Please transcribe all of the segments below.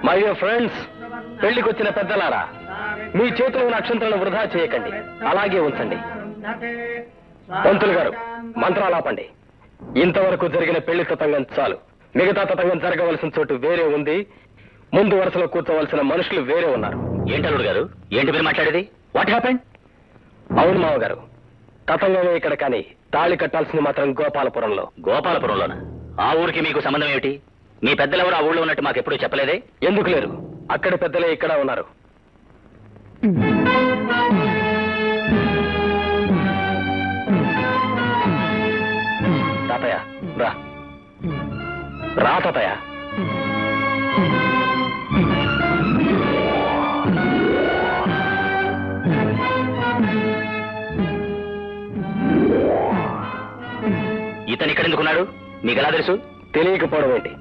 My dear friends, పెళ్లికి వచ్చిన పెద్దలారా, మీ చేతిలో ఉన్న అక్షంతలను వృధా చేయకండి, అలాగే ఉంచండి. పంతులు గారు, మంత్రాలాపండి. ఇంతవరకు జరిగిన పెళ్లి తతంగం చాలు. మిగతా తతంగం జరగవలసిన చోటు వేరే ఉంది. ముందు వరుసలో కూర్చోవలసిన మనుషులు వేరే ఉన్నారు. ఏంటల్లుడు గారు, ఏంటి మీరు మాట్లాడేది? What happened? అవును మావగారు, తతంగమే ఇక్కడ, కానీ తాళి కట్టాల్సింది మాత్రం గోపాలపురంలో. గోపాలపురంలోనా? ఆ ఊరికి మీకు సంబంధం ఏమిటి? మీ పెద్దలెవరు ఆ ఊళ్ళో ఉన్నట్టు మాకు ఎప్పుడూ చెప్పలేదే? ఎందుకు లేరు? అక్కడి పెద్దలే ఇక్కడ ఉన్నారు. తాతయ్య రా, రా తాతయ్య. ఇతను ఇక్కడ ఎందుకున్నాడు? మీకు ఎలా తెలుసు? తెలియకపోవడం ఏంటి?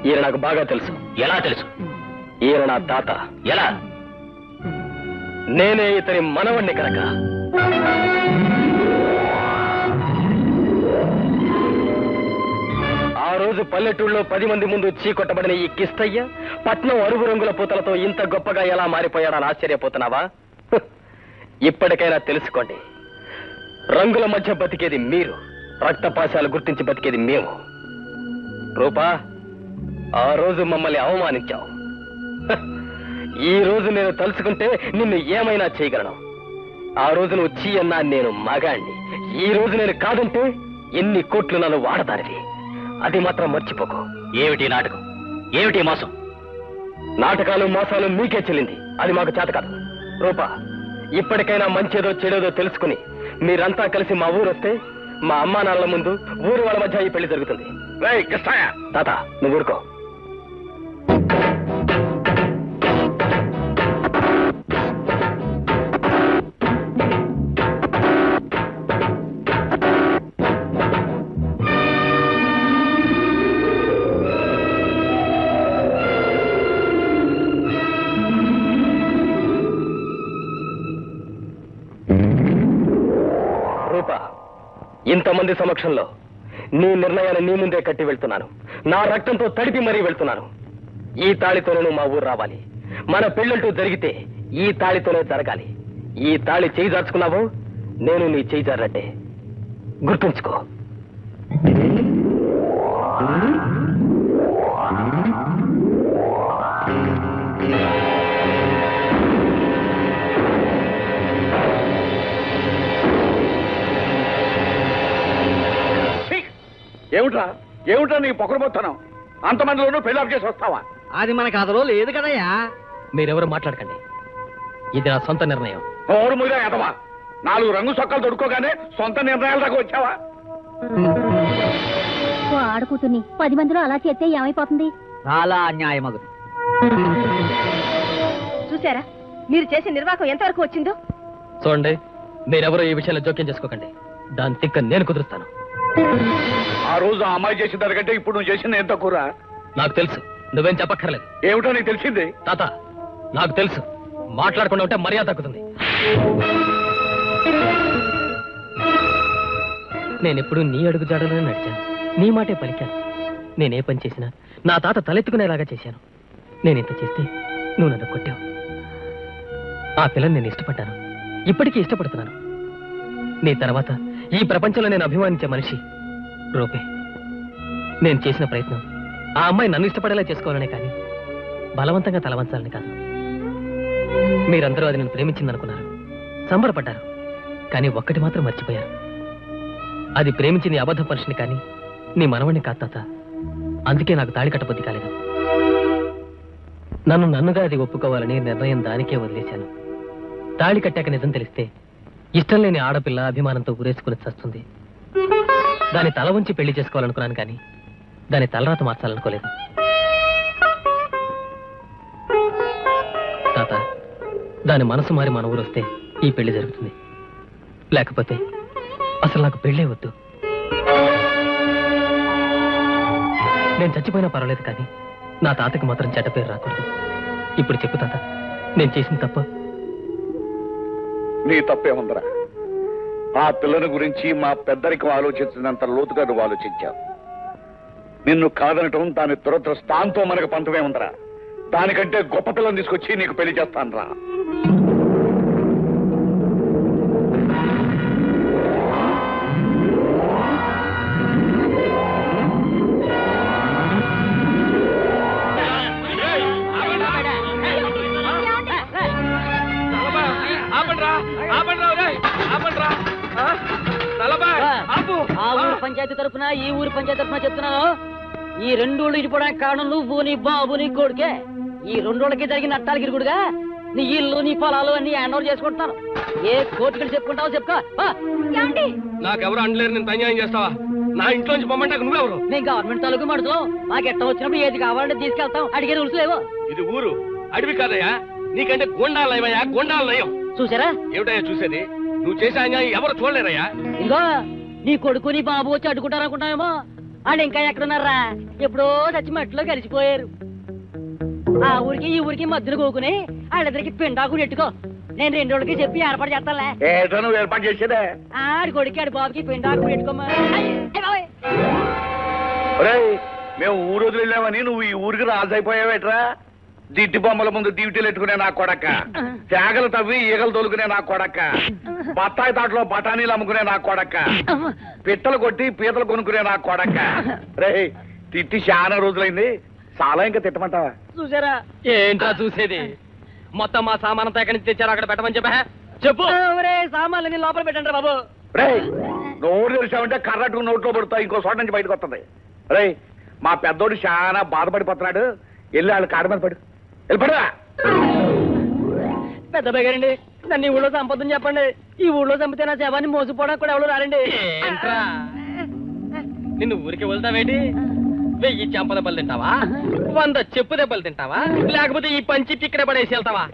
ఈయన నాకు బాగా తెలుసు. ఎలా తెలుసు? ఈయన నా తాత. ఎలా? నేనే ఇతని మనవణ్ణి కనుక. ఆ రోజు పల్లెటూళ్ళలో 10 మంది ముందు చీకొట్టబడిన ఈ కిస్తయ్య పట్నం అరుగు రంగుల పూతలతో ఇంత గొప్పగా ఎలా మారిపోయాడని ఆశ్చర్యపోతున్నావా? ఇప్పటికైనా తెలుసుకోండి, రంగుల మధ్య బతికేది మీరు, రక్తపాశాలు గుర్తించి బతికేది మేము. రూపా, ఆ రోజు మమ్మల్ని అవమానించావు. ఈ రోజు నేను తలుచుకుంటే నిన్ను ఏమైనా చేయగలను. ఆ రోజు నువ్వు చీ అన్నా నేను మగాణ్ణి. ఈ రోజు నేను కాదంటే ఎన్ని కోట్లు నన్ను వాడతానివి. అది మాత్రం మర్చిపోకు. ఏమిటి నాటకం? ఏమిటి మోసం? నాటకాలు మోసాలు మీకే చెల్లింది, అది మాకు చేత కాదు. రూపా, ఇప్పటికైనా మంచేదో చెడేదో తెలుసుకుని మీరంతా కలిసి మా ఊరు వస్తే మా అమ్మా నాన్నల ముందు ఊరు వాళ్ళ మధ్య ఈ పెళ్లి జరుగుతుంది. తాత, నువ్వు ఊరుకో. రూపా, ఇంతమంది సమక్షంలో నీ నిర్ణయాన్ని నీ ముందే కట్టి వెళ్తున్నాను. నా రక్తంతో తడిపి మరీ వెళ్తున్నాను. ఈ తాళితోనే నువ్వు మా ఊరు రావాలి. మన పెళ్ళంటూ జరిగితే ఈ తాళితోనే జరగాలి. ఈ తాళి చేయి జార్చుకున్నావు, నేను నీ చేయి జారట్టే. గుర్తుంచుకో. ఏమిట్రా ఏమిట్రా నీ పొగరబోతున్నావు? అంతమందిలోనూ పెళ్ళాపు చేసి వస్తావా? అది మన కథలో లేదు కదయ్యా. మీరెవరు మాట్లాడకండి, ఇది నా సొంత నిర్ణయం. ఓరు మీద ఎదవా, 4 రంగు సొక్కలు దొడుకోగానే సొంత నిర్ణయాల దాకా వచ్చావా? ఆడుకుతుని 10 మందిలో అలా చేస్తే ఏమైపోతుంది? చాలా అన్యాయమగును. చూసారా మీరు చేసిన నిర్వాహకం ఎంతవరకు వచ్చిందో? చూడండి, మీరెవరూ ఈ విషయంలో జోక్యం చేసుకోకండి. దాని తిక్క నేను కుదురుస్తాను. ఆ రోజు ఆ అమ్మాయి చేసిన దానికంటే ఇప్పుడు నువ్వు చేసిన ఎంత కూర? నాకు తెలుసు, నువ్వేం చెప్పక్కర్లేదు. ఏమిటో నీకు తెలిసింది? తాత, నాకు తెలుసు. మాట్లాడకుండా ఉంటే మర్యాద తగ్గుతుంది. నేనెప్పుడు నీ అడుగు జాడలోనే నడిచాను, నీ మాటే పలికాను. నేనే పని చేసినా నా తాత తలెత్తుకునేలాగా చేశాను. నేనింత చేస్తే నువ్వు నన్ను కొట్టావు. ఆ పిల్లని నేను ఇష్టపడ్డాను, ఇప్పటికీ ఇష్టపడుతున్నాను. నీ తర్వాత ఈ ప్రపంచంలో నేను అభిమానించే మనిషి రూపే. నేను చేసిన ప్రయత్నం ఆ అమ్మాయి నన్ను ఇష్టపడేలా చేసుకోవాలనే కానీ బలవంతంగా తలవంచాలని కాదు. మీరందరూ అది నేను ప్రేమించిందనుకున్నారు, సంబరపడ్డారు. కానీ ఒక్కటి మాత్రం మర్చిపోయారు. అది ప్రేమించి నీ అబద్ధ పరుషుని కానీ నీ మనవణ్ణి కాదు తాత. అందుకే నాకు తాళి కట్టబుద్ధి కాలేదు. నన్నుగా అది ఒప్పుకోవాలని నిర్ణయం దానికే వదిలేశాను. తాళి కట్టాక నిజం తెలిస్తే ఇష్టం లేని ఆడపిల్ల అభిమానంతో ఊరేసుకుని చస్తుంది. దాని తల ఉంచి పెళ్లి చేసుకోవాలనుకున్నాను, కానీ దాని తలరాత మార్చాలనుకోలేదు. తాత, దాని మనసు మారి మన ఊరు వస్తే ఈ పెళ్లి జరుగుతుంది. లేకపోతే అసలు నాకు పెళ్ళే వద్దు. నేను చచ్చిపోయినా పర్వాలేదు, కానీ నా తాతకి మాత్రం చెడ్డ పేరు రాకూడదు. ఇప్పుడు చెప్పు తాత, నేను చేసిన తప్ప నీ తప్పే ఉందరా. ఆ పిల్లని గురించి మా పెద్దరికం ఆలోచించినంత లోతుగా నువ్వు ఆలోచించావు. నిన్ను కాదనటం దాని దురదృష్టాంతో మనకు పంతమే ఉందరా. దానికంటే గొప్ప పిల్లని తీసుకొచ్చి నీకు పెళ్లి చేస్తాను రా. ఆ ఊరు పంచాయతీ తరఫున ఈ ఊరు పంచాయతీ తరఫున చెప్తున్నాను, ఈ రెండోళ్ళు ఇడిపోవడానికి కారణం నువ్వు నీ బాబు నీ కొడుకే. ఈ రెండోళ్ళకి జరిగిన నట్టాలకి ఇరుగుడుగా నీ ఇల్లు నీ పొలాలు అన్ని హ్యాండ్ ఓవర్ చేసుకుంటున్నాను. ఏ కోర్టుకి చెప్పుకుంటావో చెప్పుకో. నాకెవరు అండలేరు, నేను అన్యాయం చేస్తావా? నా ఇంట్లోంచి పొమ్మంటే నువ్వెవరు? నేను గవర్నమెంట్ తాలూకు మడుతున్నాం, మాకు ఎట్ట వచ్చినప్పుడు ఏది కావాలంటే తీసుకెళ్తాం. అడిగే రూల్స్ లేవో. ఇది ఊరు, అడవి కాదయ్యా. నీకంటే గోండాలు నయమయ్యా, గోండాలు నయం. చూసారా? ఏమిటయ్యా చూసేది? నువ్వు చేసే అన్యాయం ఎవరు చూడలేరయ్యా. ఇదిగో నీ కొడుకు నీ బాబు వచ్చి అడ్డుకుంటారు అనుకుంటామేమో. వాళ్ళు ఇంకా ఎక్కడున్నారా? ఎప్పుడో చచ్చి మట్టిలో కలిసిపోయారు. ఆ ఊరికి ఈ ఊరికి మధ్యలో కోకుని వాళ్ళిద్దరికి పిండాకు నెట్టుకో. నేను రెండు రోజులకి చెప్పి ఏర్పాటు చేస్తానులే. ఏదో నువ్వు ఏర్పాటు చేసేదే. ఆడి కొడుకు ఆడి బాబుకి పిండాకు నెట్టుకోమా. మేము ఊరు వదిలి వెళ్ళామని నువ్వు ఈ ఊరికి రాజైపోయావేట్రా? దిడ్డి బొమ్మల ముందు డ్యూటీలు ఎట్టుకునే నా కొడక, తేగలు తవ్వి ఈగలు తోలుకునే నా కొడక, బత్తాయి తాటలో బఠానీలు అమ్ముకునే నా కొడక, పిట్టలు కొట్టి పీతలు కొనుక్కునే నా కొడక. రే తిట్టి చాలా రోజులైంది, చాలా ఇంకా తిట్టమంటావా? చూసారా? ఏంట్రా చూసేది? మొత్తం మా సామానంతా ఎక్కడి నుంచి తెచ్చారు అక్కడ పెట్టమని చెప్పా చెప్పు. సామాన్లు లోపల పెట్టండి బాబు. రే నోరు తెరిచావంటే కర్రటు నోట్లో పడుతా, ఇంకో చోట నుంచి బయటకు వస్తుంది. రే మా పెద్దోడు చాలా బాధపడిపోతున్నాడు, వెళ్ళి వాళ్ళ కాడ మీద పడు, వెళ్ళిపడా. పెద్ద బగారండి, నన్ను ఈ ఊళ్ళో సంపదని చెప్పండి. ఈ ఊళ్ళో చంపితే నా శవాన్ని మోసిపోవడానికి కూడా ఎవరు రారండి. ఏంట్రా నిన్ను ఊరికి వెళ్తావేంటి? 1000 చెంప దెబ్బలు తింటావా? 100 చెప్పు దెబ్బలు తింటావా? లేకపోతే ఈ పంచి ఇక్కడే పడేసి వెళ్తావా?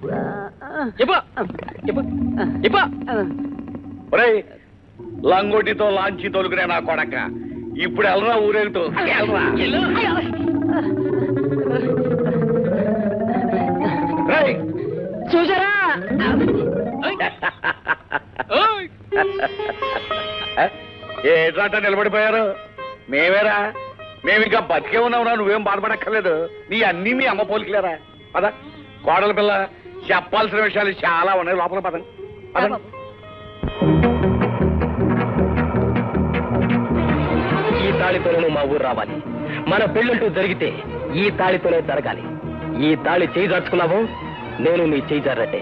ఒరేయ్ లంగోటితో లాంచి తోలుకునే నా కొడక, ఇప్పుడు వెళ్ళరా ఊరేగుతూ వెళ్ళరా. రేయ్ చూసారా? ఏట్రాట నిలబడిపోయారు? మేమేరా, మేమింకా బతికే ఉన్నావురా, నువ్వేం బాధపడక్కర్లేదు. నీ అన్నీ మీ అమ్మ పోలికలేరా. పద కోడల పిల్ల, చెప్పాల్సిన విషయాలు చాలా ఉన్నాయి, లోపల పదండి పదండి. ఈ తాళితోనే మా ఊరు రావాలి. మన పెళ్ళంటూ జరిగితే ఈ తాళితోనే జరగాలి. ఈ తాళి చేయి దాచుకున్నావు, నేను నీ చేయి జారట్టే.